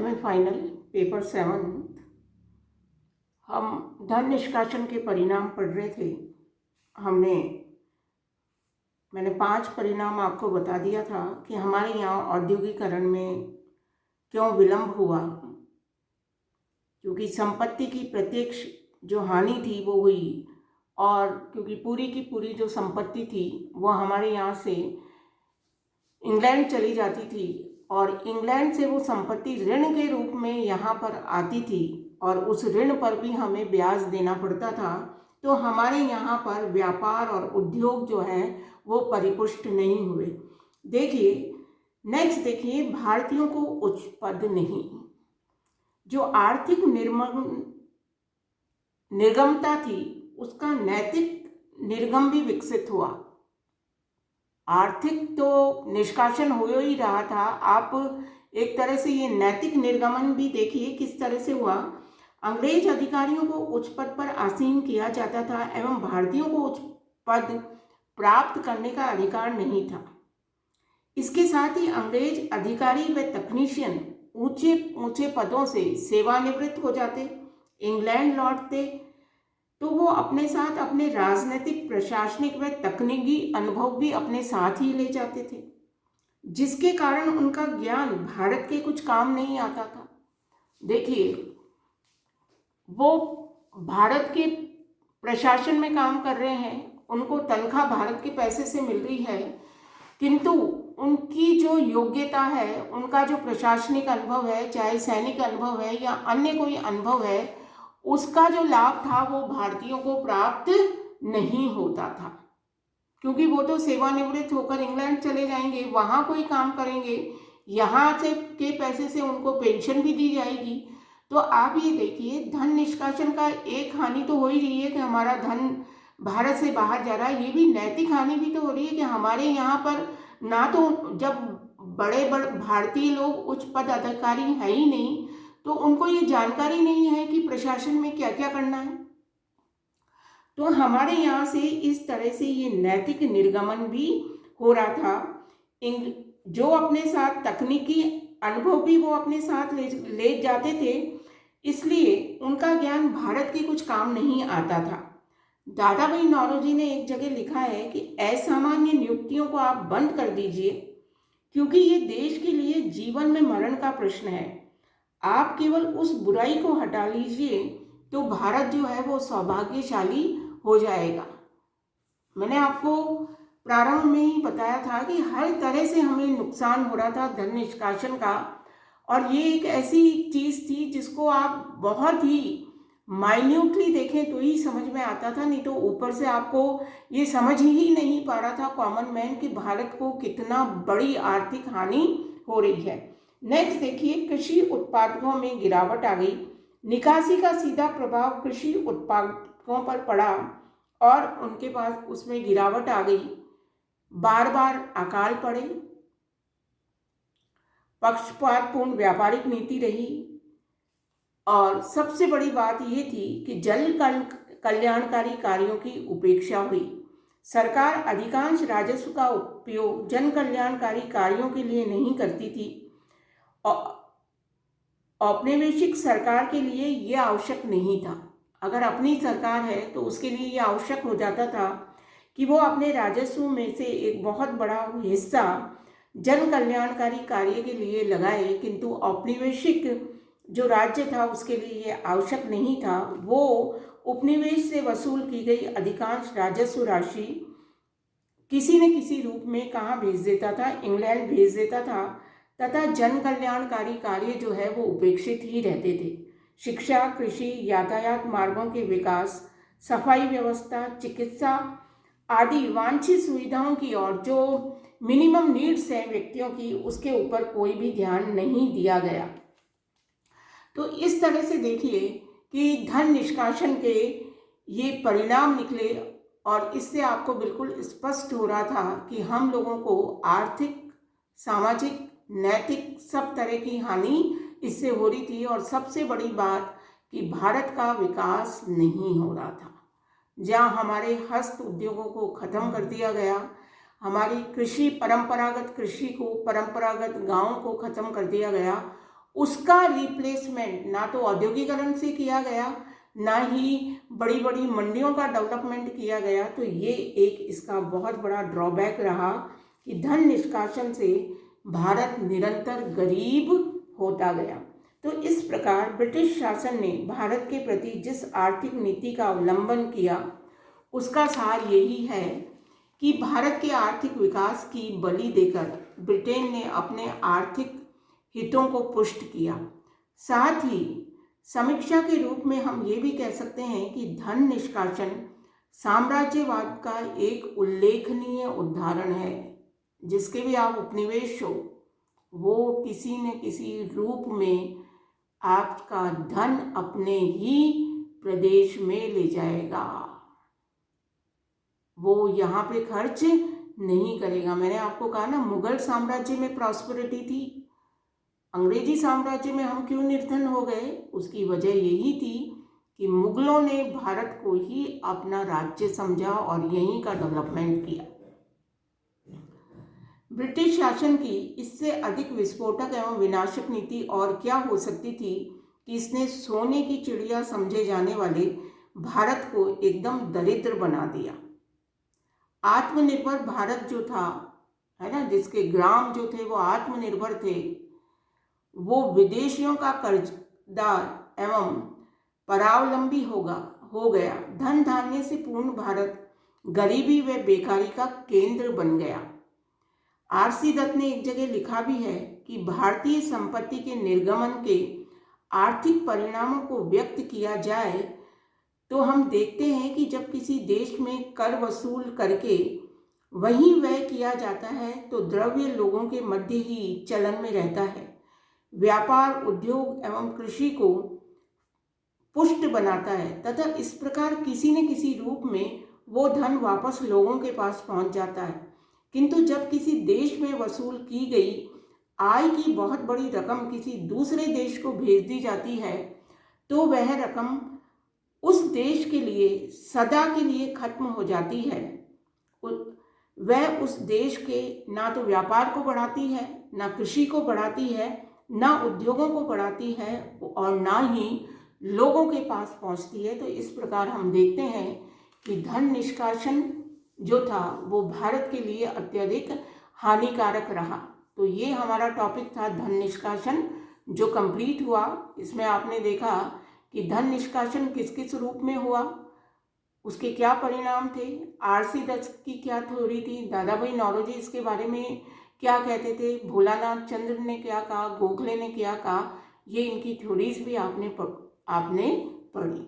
MA final paper 7 हम धन निष्कासन के परिणाम पढ़ रहे थे। मैंने 5 परिणाम आपको बता दिया था कि हमारे यहाँ औद्योगिकरण में क्यों विलंब हुआ, क्योंकि संपत्ति की प्रत्यक्ष जो हानि थी वो हुई, और क्योंकि पूरी की पूरी जो संपत्ति थी वो हमारे यहाँ से इंग्लैंड चली जाती थी, और इंग्लैंड से वो संपत्ति ऋण के रूप में यहाँ पर आती थी, और उस ऋण पर भी हमें ब्याज देना पड़ता था। तो हमारे यहाँ पर व्यापार और उद्योग जो है वो परिपुष्ट नहीं हुए। देखिए नेक्स्ट, देखिए भारतीयों को उच्च पद नहीं, जो आर्थिक निर्गमता थी उसका नैतिक निर्गम भी विकसित हुआ। आर्थिक तो निष्कासन हो ही रहा था, आप एक तरह से ये नैतिक निर्गमन भी देखिए किस तरह से हुआ। अंग्रेज अधिकारियों को उच्च पद पर आसीन किया जाता था एवं भारतीयों को उच्च पद प्राप्त करने का अधिकार नहीं था। इसके साथ ही अंग्रेज अधिकारी व तकनीशियन ऊंचे ऊंचे पदों से सेवानिवृत्त हो जाते, इंग्लैंड लौटते, तो वो अपने साथ अपने राजनीतिक, प्रशासनिक व तकनीकी अनुभव भी अपने साथ ही ले जाते थे, जिसके कारण उनका ज्ञान भारत के कुछ काम नहीं आता था। देखिए वो भारत के प्रशासन में काम कर रहे हैं, उनको तनख्वाह भारत के पैसे से मिल रही है, किंतु उनकी जो योग्यता है, उनका जो प्रशासनिक अनुभव है, चाहे सैनिक अनुभव है या अन्य कोई अनुभव है, उसका जो लाभ था वो भारतीयों को प्राप्त नहीं होता था, क्योंकि वो तो सेवानिवृत्त होकर इंग्लैंड चले जाएंगे, वहाँ कोई काम करेंगे, यहाँ से के पैसे से उनको पेंशन भी दी जाएगी। तो आप ये देखिए धन निष्कासन का एक हानि तो हो ही रही है कि हमारा धन भारत से बाहर जा रहा है, ये भी नैतिक हानि भी तो हो रही है कि हमारे यहाँ पर ना तो जब बड़े भारतीय लोग उच्च पद अधिकारी है ही नहीं, तो उनको ये जानकारी नहीं है कि प्रशासन में क्या क्या करना है। तो हमारे यहाँ से इस तरह से ये नैतिक निर्गमन भी हो रहा था। जो अपने साथ तकनीकी अनुभव भी वो अपने साथ ले जाते थे, इसलिए उनका ज्ञान भारत के कुछ काम नहीं आता था। दादा भाई नौरोजी ने एक जगह लिखा है कि असामान्य नियुक्तियों को आप बंद कर दीजिए, क्योंकि ये देश के लिए जीवन में मरण का प्रश्न है। आप केवल उस बुराई को हटा लीजिए तो भारत जो है वो सौभाग्यशाली हो जाएगा। मैंने आपको प्रारंभ में ही बताया था कि हर तरह से हमें नुकसान हो रहा था धन निष्कासन का, और ये एक ऐसी चीज़ थी जिसको आप बहुत ही माइन्यूटली देखें तो ही समझ में आता था, नहीं तो ऊपर से आपको ये समझ ही नहीं पा रहा था कॉमन मैन कि भारत को कितना बड़ी आर्थिक हानि हो रही है। नेक्स्ट देखिए, कृषि उत्पादकों में गिरावट आ गई। निकासी का सीधा प्रभाव कृषि उत्पादकों पर पड़ा और उनके पास उसमें गिरावट आ गई। बार बार अकाल पड़े, पक्षपातपूर्ण व्यापारिक नीति रही, और सबसे बड़ी बात ये थी कि जन कल्याणकारी कार्यों की उपेक्षा हुई। सरकार अधिकांश राजस्व का उपयोग जन कल्याणकारी कार्यों के लिए नहीं करती थी। औपनिवेशिक सरकार के लिए ये आवश्यक नहीं था। अगर अपनी सरकार है तो उसके लिए ये आवश्यक हो जाता था कि वो अपने राजस्व में से एक बहुत बड़ा हिस्सा जन कल्याणकारी कार्य के लिए लगाए, किंतु औपनिवेशिक जो राज्य था उसके लिए ये आवश्यक नहीं था। वो उपनिवेश से वसूल की गई अधिकांश राजस्व राशि किसी न किसी रूप में कहाँ भेज देता था, इंग्लैंड भेज देता था, तथा जन कल्याणकारी कार्य जो है वो उपेक्षित ही रहते थे। शिक्षा, कृषि, यातायात मार्गों के विकास, सफाई व्यवस्था, चिकित्सा आदि वांछित सुविधाओं की और जो मिनिमम नीड्स हैं व्यक्तियों की, उसके ऊपर कोई भी ध्यान नहीं दिया गया। तो इस तरह से देखिए कि धन निष्कासन के ये परिणाम निकले, और इससे आपको बिल्कुल स्पष्ट हो रहा था कि हम लोगों को आर्थिक, सामाजिक, नैतिक सब तरह की हानि इससे हो रही थी, और सबसे बड़ी बात कि भारत का विकास नहीं हो रहा था। जहाँ हमारे हस्त उद्योगों को ख़त्म कर दिया गया, हमारी कृषि, परंपरागत कृषि को, परंपरागत गाँवों को ख़त्म कर दिया गया, उसका रिप्लेसमेंट ना तो औद्योगिकरण से किया गया, ना ही बड़ी बड़ी मंडियों का डेवलपमेंट किया गया। तो ये एक इसका बहुत बड़ा ड्रॉबैक रहा कि धन निष्कासन से भारत निरंतर गरीब होता गया। तो इस प्रकार ब्रिटिश शासन ने भारत के प्रति जिस आर्थिक नीति का अवलंबन किया उसका सार यही है कि भारत के आर्थिक विकास की बलि देकर ब्रिटेन ने अपने आर्थिक हितों को पुष्ट किया। साथ ही समीक्षा के रूप में हम ये भी कह सकते हैं कि धन निष्कासन साम्राज्यवाद का एक उल्लेखनीय उदाहरण है। जिसके भी आप उपनिवेश हो वो किसी न किसी रूप में आपका धन अपने ही प्रदेश में ले जाएगा, वो यहाँ पे खर्च नहीं करेगा। मैंने आपको कहा ना, मुगल साम्राज्य में प्रॉस्पेरिटी थी, अंग्रेजी साम्राज्य में हम क्यों निर्धन हो गए? उसकी वजह यही थी कि मुगलों ने भारत को ही अपना राज्य समझा और यहीं का डेवलपमेंट किया। ब्रिटिश शासन की इससे अधिक विस्फोटक एवं विनाशक नीति और क्या हो सकती थी कि इसने सोने की चिड़िया समझे जाने वाले भारत को एकदम दरिद्र बना दिया। आत्मनिर्भर भारत जो था, है ना, जिसके ग्राम जो थे वो आत्मनिर्भर थे, वो विदेशियों का कर्जदार एवं परावलंबी हो गया। धन धान्य से पूर्ण भारत गरीबी व बेकारी का केंद्र बन गया। आरसी दत्त ने एक जगह लिखा भी है कि भारतीय संपत्ति के निर्गमन के आर्थिक परिणामों को व्यक्त किया जाए तो हम देखते हैं कि जब किसी देश में कर वसूल करके वहीं व्यय किया जाता है तो द्रव्य लोगों के मध्य ही चलन में रहता है, व्यापार, उद्योग एवं कृषि को पुष्ट बनाता है तथा इस प्रकार किसी न किसी रूप में वो धन वापस लोगों के पास पहुंच जाता है। किंतु जब किसी देश में वसूल की गई आय की बहुत बड़ी रकम किसी दूसरे देश को भेज दी जाती है तो वह रकम उस देश के लिए सदा के लिए खत्म हो जाती है। वह उस देश के ना तो व्यापार को बढ़ाती है, ना कृषि को बढ़ाती है, ना उद्योगों को बढ़ाती है और ना ही लोगों के पास पहुंचती है। तो इस प्रकार हम देखते हैं कि धन निष्कासन जो था वो भारत के लिए अत्यधिक हानिकारक रहा। तो ये हमारा टॉपिक था धन निष्कासन जो कंप्लीट हुआ। इसमें आपने देखा कि धन निष्कासन किस किस रूप में हुआ, उसके क्या परिणाम थे, आरसी दत्त की क्या थ्योरी थी, दादा भाई नौरोजी इसके बारे में क्या कहते थे, भोलानाथ चंद्र ने क्या कहा, गोखले ने क्या कहा, ये इनकी थ्योरीज भी आपने पढ़ी।